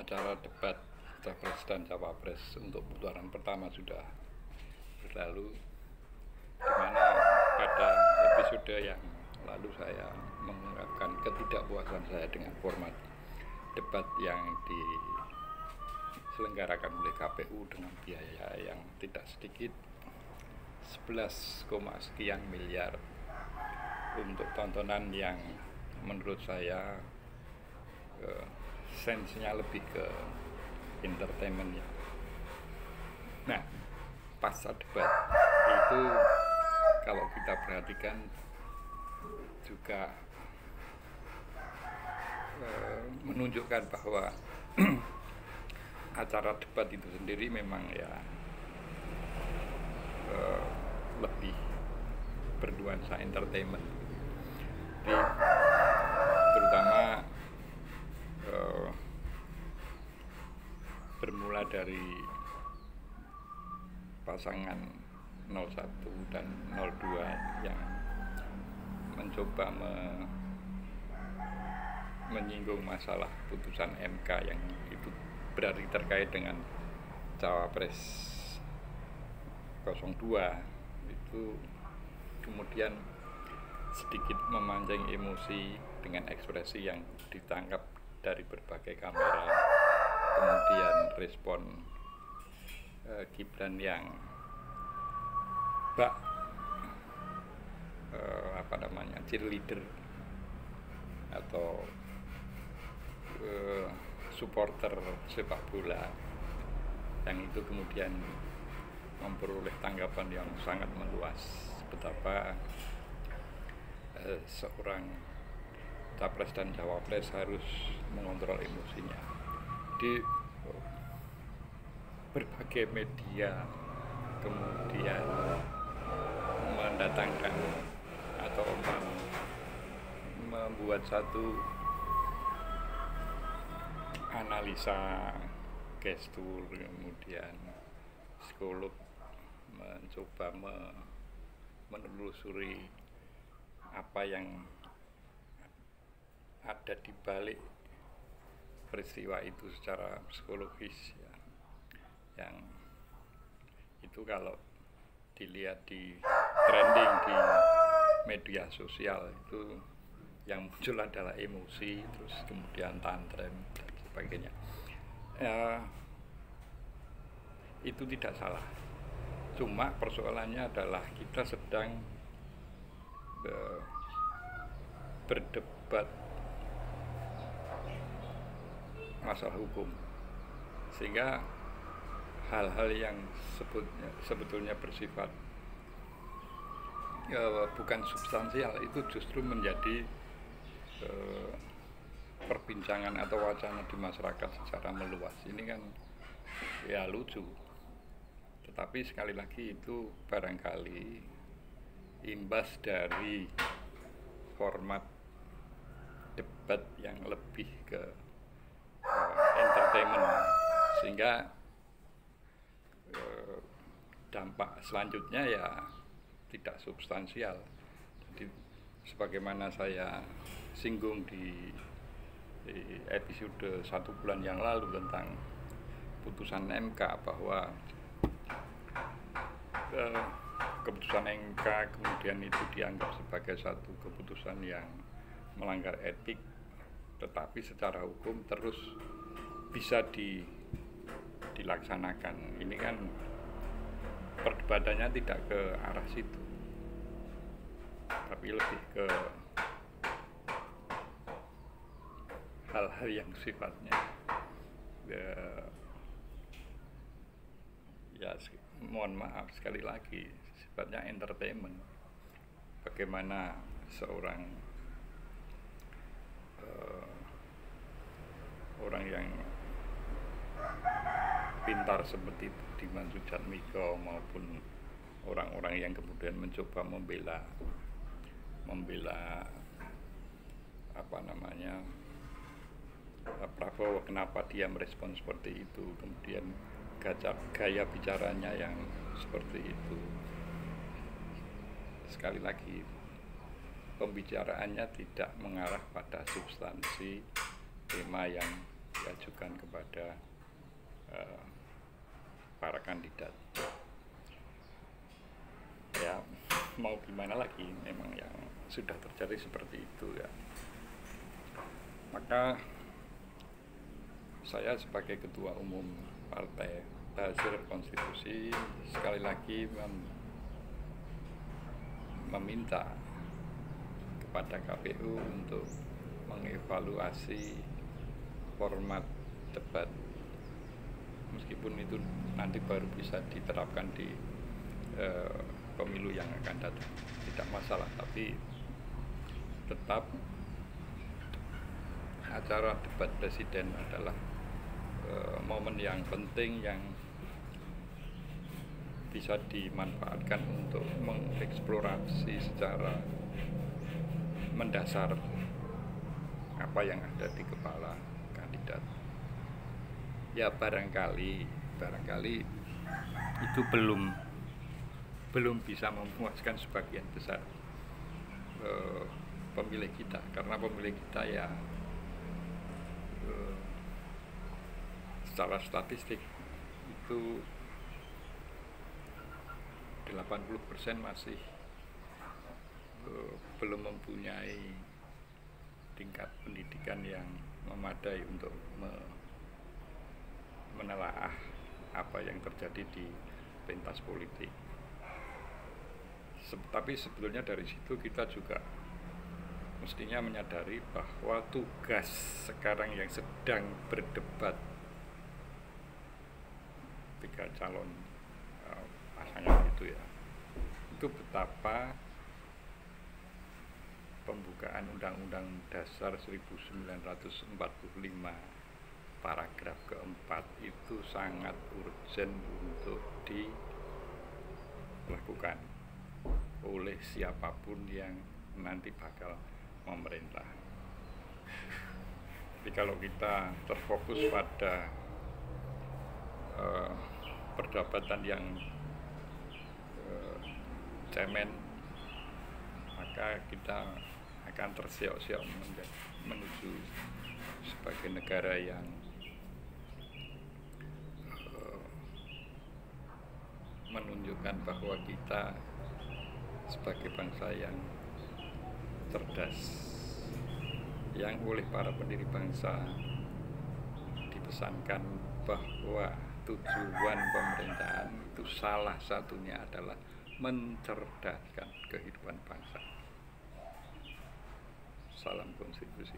acara debat Capres dan Cawapres untuk putaran pertama sudah berlalu, di mana pada episode yang lalu saya mengungkapkan ketidakpuasan saya dengan format debat yang diselenggarakan oleh KPU dengan biaya yang tidak sedikit 11, sekian miliar untuk tontonan yang menurut saya sensinya lebih ke entertainment ya. Nah, pasca debat itu kalau kita perhatikan juga menunjukkan bahwa acara debat itu sendiri memang ya lebih bernuansa entertainment. Jadi, terutama bermula dari pasangan 01 dan 02 yang mencoba menyinggung masalah putusan MK yang itu berarti terkait dengan Cawapres 02 itu kemudian sedikit memancing emosi dengan ekspresi yang ditangkap dari berbagai kamera, kemudian respon Gibran yang cheerleader atau supporter sepak bola yang itu kemudian memperoleh tanggapan yang sangat meluas betapa seorang Capres dan Cawapres harus mengontrol emosinya. Di berbagai media kemudian mendatangkan atau membuat satu analisa gestur, kemudian psikolog mencoba menelusuri apa yang ada di balik peristiwa itu secara psikologis ya. Yang itu kalau dilihat di trending di media sosial itu yang muncul adalah emosi, terus kemudian tantrum dan sebagainya. Itu tidak salah, cuma persoalannya adalah kita sedang berdebat masalah hukum, sehingga hal-hal yang sebetulnya bersifat bukan substansial itu justru menjadi perbincangan atau wacana di masyarakat secara meluas. Ini kan ya lucu, tetapi sekali lagi itu barangkali imbas dari format debat yang lebih ke entertainment, sehingga dampak selanjutnya ya tidak substansial. Jadi sebagaimana saya singgung di episode 1 bulan yang lalu tentang putusan MK, bahwa keputusan MK kemudian itu dianggap sebagai satu keputusan yang melanggar etik, tetapi secara hukum terus bisa dilaksanakan. Ini kan perdebatannya tidak ke arah situ, tapi lebih ke hal-hal yang sifatnya ya mohon maaf sekali lagi sifatnya entertainment. Bagaimana seorang orang yang pintar seperti Budiman Sujatmiko maupun orang-orang yang kemudian mencoba membela Prabowo, kenapa dia merespon seperti itu, kemudian gaya bicaranya yang seperti itu. Sekali lagi pembicaraannya tidak mengarah pada substansi tema yang diajukan kepada para kandidat. Ya mau gimana lagi, memang yang sudah terjadi seperti itu ya. Maka saya sebagai ketua umum Partai Ba'asyir Konstitusi sekali lagi meminta kepada KPU untuk mengevaluasi format debat, meskipun itu nanti baru bisa diterapkan di pemilu yang akan datang, tidak masalah, tapi tetap acara debat presiden adalah momen yang penting yang bisa dimanfaatkan untuk mengeksplorasi secara mendasar apa yang ada di kepala kandidat. Ya barangkali itu belum bisa memuaskan sebagian besar pemilih kita, karena pemilih kita ya secara statistik itu 80% masih belum mempunyai tingkat pendidikan yang memadai untuk menelaah apa yang terjadi di pentas politik. Tapi sebetulnya dari situ kita juga mestinya menyadari bahwa tugas sekarang yang sedang berdebat tiga calon pasangan itu ya, itu betapa pembukaan Undang-Undang Dasar 1945 paragraf keempat itu sangat urgent untuk dilakukan oleh siapapun yang nanti bakal memerintah. Jadi kalau kita terfokus pada perdebatan yang cemen, maka kita akan terseok-seok menuju sebagai negara yang menunjukkan bahwa kita sebagai bangsa yang cerdas, yang oleh para pendiri bangsa dipesankan bahwa tujuan pemerintahan itu salah satunya adalah mencerdaskan kehidupan bangsa. Salam konstitusi.